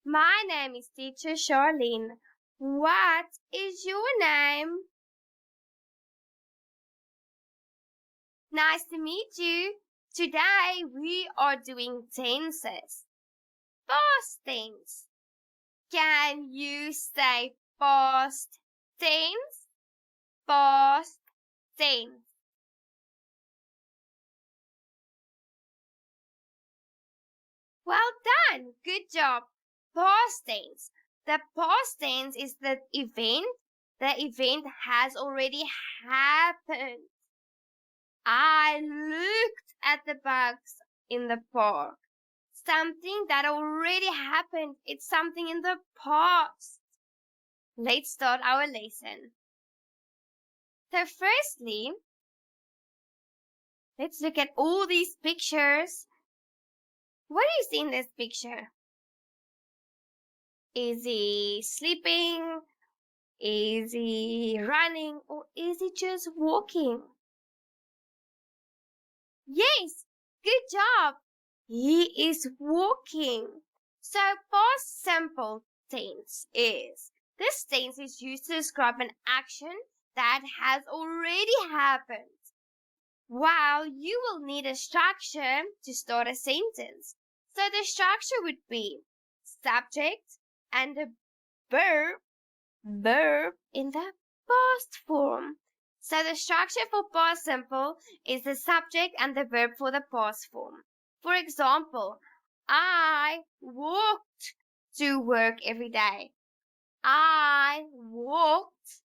My name is Teacher Charlene. What is your name? Nice to meet you. Today we are doing tenses. Past tense. Can you say past tense? Past tense. Well done. Good job. Past tense. The past tense is the event. The event has already happened. I looked at the bugs in the park. Something that already happened. It's something in the past. Let's start our lesson. So firstly, let's look at all these pictures. What do you see in this picture? Is he sleeping? Is he running? Or is he just walking? Yes, good job. He is walking. So past simple tense is, this tense is used to describe an action that has already happened. While you will need a structure to start a sentence. So the structure would be subject and a verb in the past form. So the structure for past simple is the subject and the verb for the past form. For example, I walked to work every day. I walked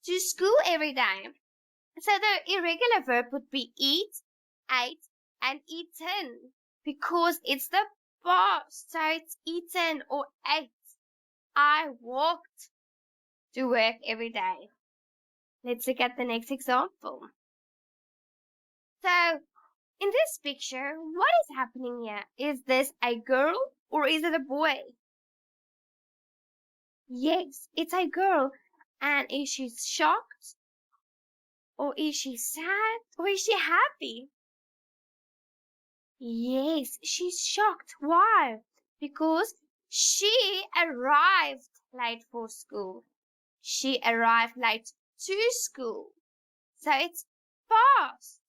to school every day. So the irregular verb would be eat, ate, and eaten because it's the past. So it's eaten or ate. I walked to work every day. Let's look at the next example. So in this picture, what is happening here? Is this a girl or is it a boy? Yes, it's a girl. And is she shocked? Or is she sad? Or is she happy? Yes, she's shocked. Why? Because she arrived late for school. She arrived late to school. So it's past.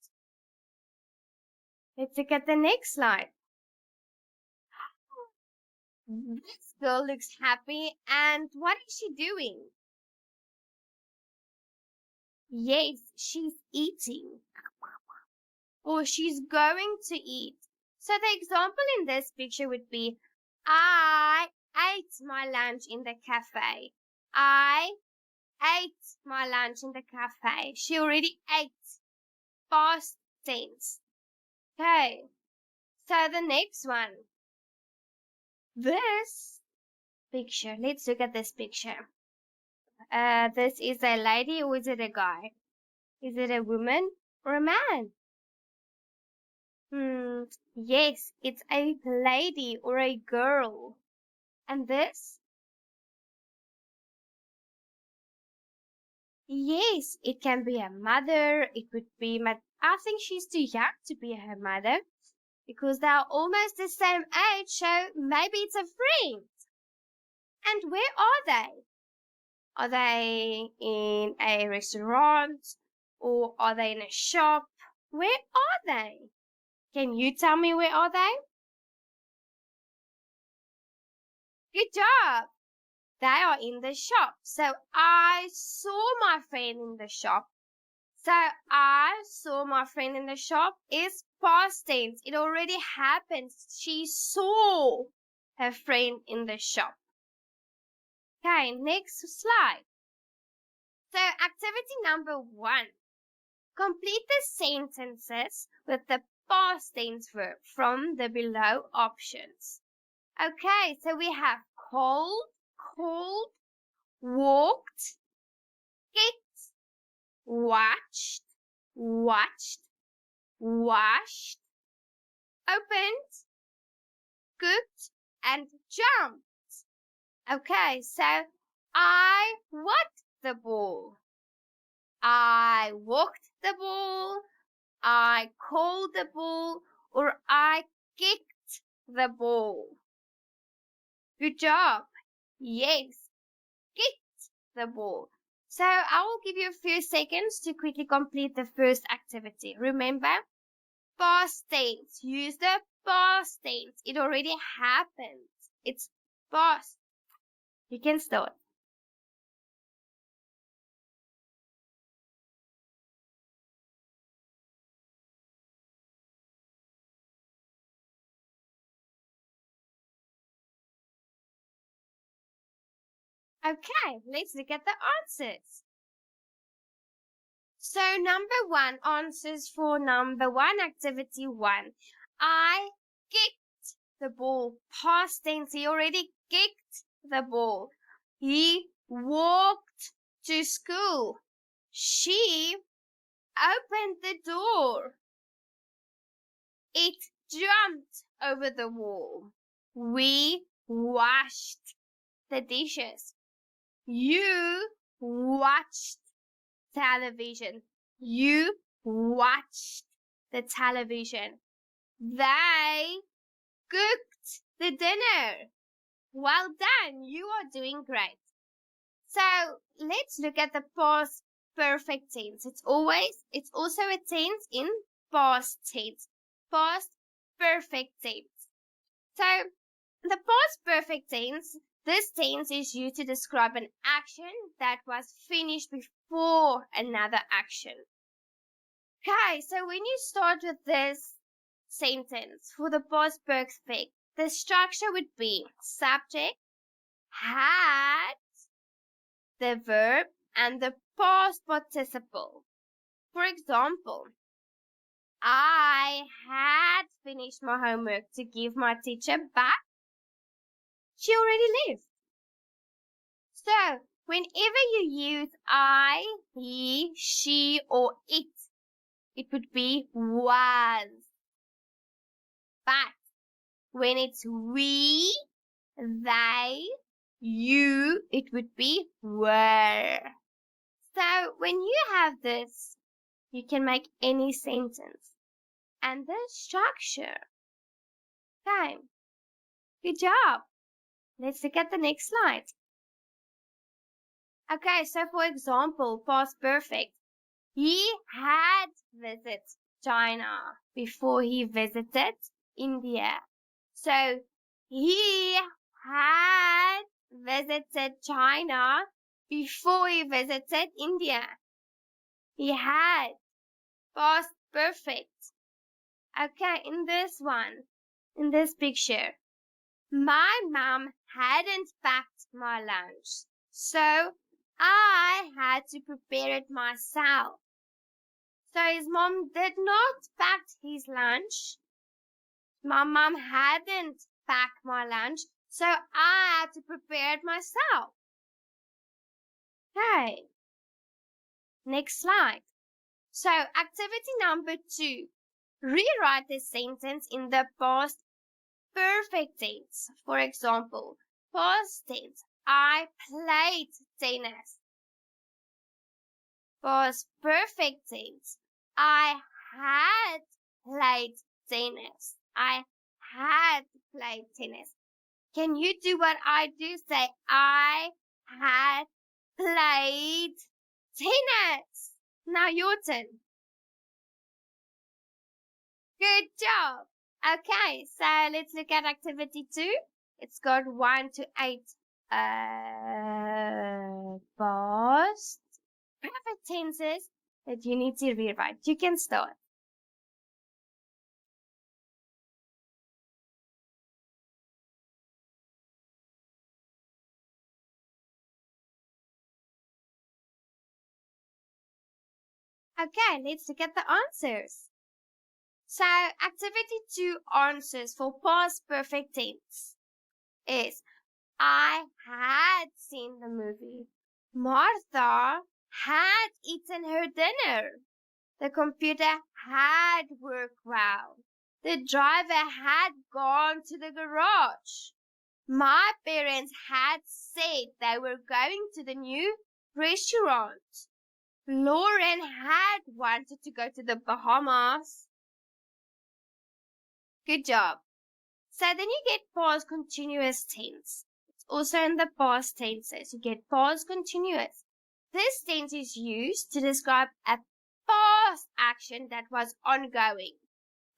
Let's look at the next slide. This girl looks happy, and what is she doing? Yes, she's eating. Or she's going to eat. So the example in this picture would be, I ate my lunch in the cafe. I ate my lunch in the cafe. She already ate. Past tense. Okay. So the next one. This picture. Let's look at this picture. This is a lady or is it a guy? Is it a woman or a man? Yes, it's a lady or a girl. And this? Yes, it can be a mother. It would be, I think she's too young to be her mother because they are almost the same age, so maybe it's a friend. And where are they? Are they in a restaurant or are they in a shop? Where are they? Can you tell me where are they? Good job. They are in the shop. So I saw my friend in the shop. So I saw my friend in the shop is past tense. It already happened. She saw her friend in the shop. Okay, next slide. So activity number 1. Complete the sentences with the past tense verb from the below options. Okay, so we have cold, called, walked, kicked, watched, watched, washed, opened, cooked, and jumped. Okay, so I walked the ball. I walked the ball. I called the ball, or I kicked the ball. Good job. Yes. Kicked the ball. So I will give you a few seconds to quickly complete the first activity. Remember, past tense. Use the past tense. It already happened. It's past. You can start. Okay, let's look at the answers. So number one, answers for number one, activity one. I kicked the ball. Past tense, he already kicked the ball. He walked to school. She opened the door. It jumped over the wall. We washed the dishes. You watched television. You watched the television. They cooked the dinner. Well done. You are doing great. So let's look at the past perfect tense. It's also a tense in past tense. Past perfect tense. So the past perfect tense, this tense is used to describe an action that was finished before another action. Okay, so when you start with this sentence for the past perfect, the structure would be subject, had, the verb, and the past participle. For example, I had finished my homework to give my teacher back. She already left. So, whenever you use I, he, she, or it would be was. But when it's we, they, you, it would be were. So, when you have this, you can make any sentence. And the structure. Okay. Good job. Let's look at the next slide. Okay, so for example, past perfect. He had visited China before he visited India. So he had visited China before he visited India. He had past perfect. Okay, in this picture, my mom hadn't packed my lunch, so I had to prepare it myself. So his mom did not pack his lunch. My mom hadn't packed my lunch, so I had to prepare it myself. Okay. Next slide. So activity number 2. Rewrite this sentence in the past perfect tense. For example, past tense. I played tennis. Past perfect tense. I had played tennis. I had played tennis. Can you do what I do? Say, I had played tennis. Now your turn. Good job. Okay, so let's look at activity 2. It's got 1 to 8 past perfect tenses that you need to rewrite. You can start. Okay, let's look at the answers. So, activity 2 answers for past perfect tense is I had seen the movie. Martha had eaten her dinner. The computer had worked well. The driver had gone to the garage. My parents had said they were going to the new restaurant. Lauren had wanted to go to the Bahamas. Good job. So then you get past continuous tense. It's also in the past tenses. You get past continuous. This tense is used to describe a past action that was ongoing.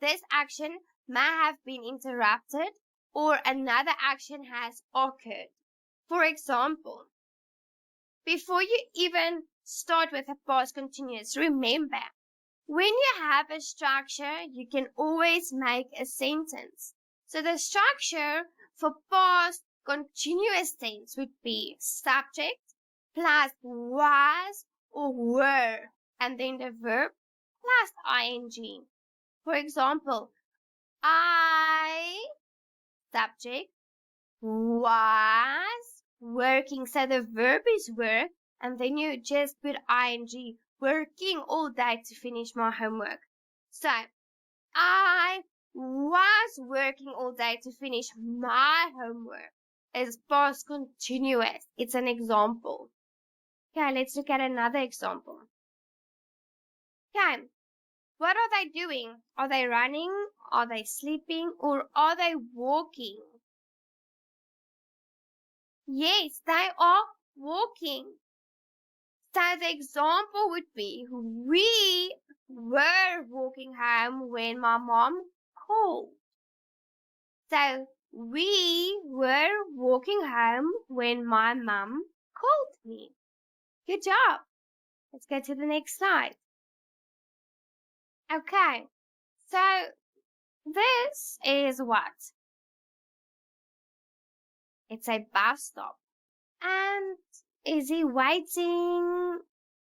This action may have been interrupted or another action has occurred. For example, before you even start with a past continuous, remember, when you have a structure, you can always make a sentence. So the structure for past continuous tense would be subject plus was or were, and then the verb plus ing. For example, I, subject, was working. So the verb is work, and then you just put ing, working all day to finish my homework. So I was working all day to finish my homework is past continuous. It's an example. Okay, let's look at another example. Okay, what are they doing? Are they running? Are they sleeping? Or are they walking? Yes, they are walking. So the example would be, we were walking home when my mom called. So we were walking home when my mom called me. Good job. Let's go to the next slide. Okay, so this is what? It's a bus stop. And is he waiting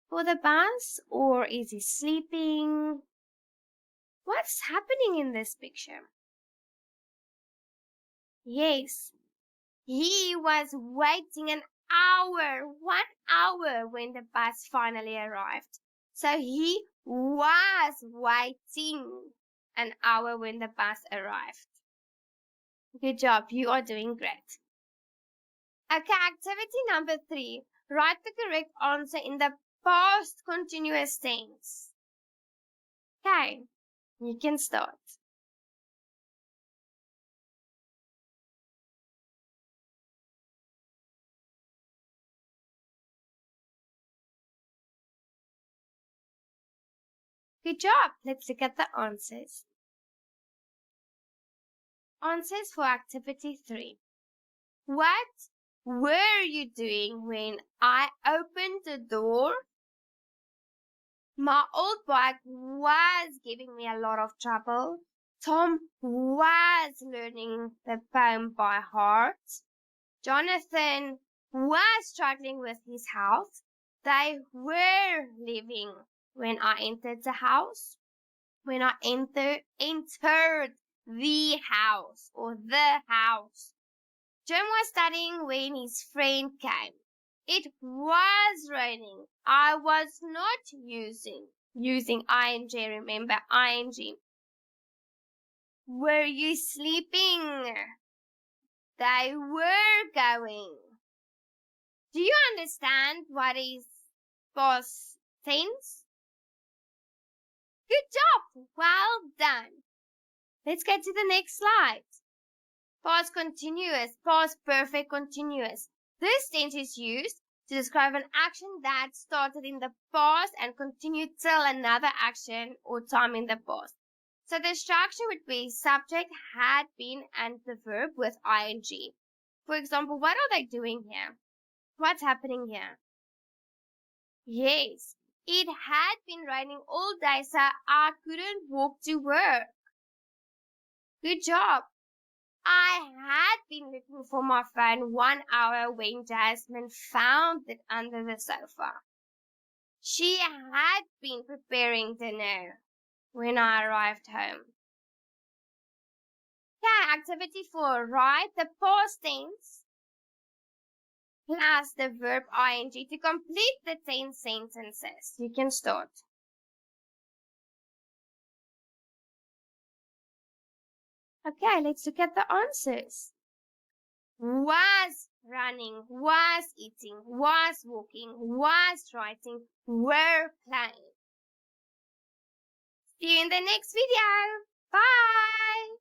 for the bus or is he sleeping? What's happening in this picture? Yes, he was waiting an hour, 1 hour when the bus finally arrived. So he was waiting an hour when the bus arrived. Good job, you are doing great. Okay, activity number 3. Write the correct answer in the past continuous tense. Okay, you can start. Good job. Let's look at the answers. Answers for activity 3. What were you doing when I opened the door? My old bike was giving me a lot of trouble. Tom was learning the poem by heart. Jonathan was struggling with his health. They were living when I entered the house. When I entered the house or the house. Jim was studying when his friend came. It was raining. I was not using ing, remember ing. Were you sleeping? They were going. Do you understand what is past tense? Good job. Well done. Let's get to the next slide. Past continuous, past perfect continuous. This tense is used to describe an action that started in the past and continued till another action or time in the past. So the structure would be subject, had been, and the verb with ing. For example, what are they doing here? What's happening here? Yes, it had been raining all day, so I couldn't walk to work. Good job. I had been looking for my phone 1 hour when Jasmine found it under the sofa. She had been preparing dinner when I arrived home. Okay, activity 4. Write the past tense plus the verb ing to complete the 10 sentences. You can start. Okay, let's look at the answers. Was running, was eating, was walking, was writing, were playing. See you in the next video. Bye.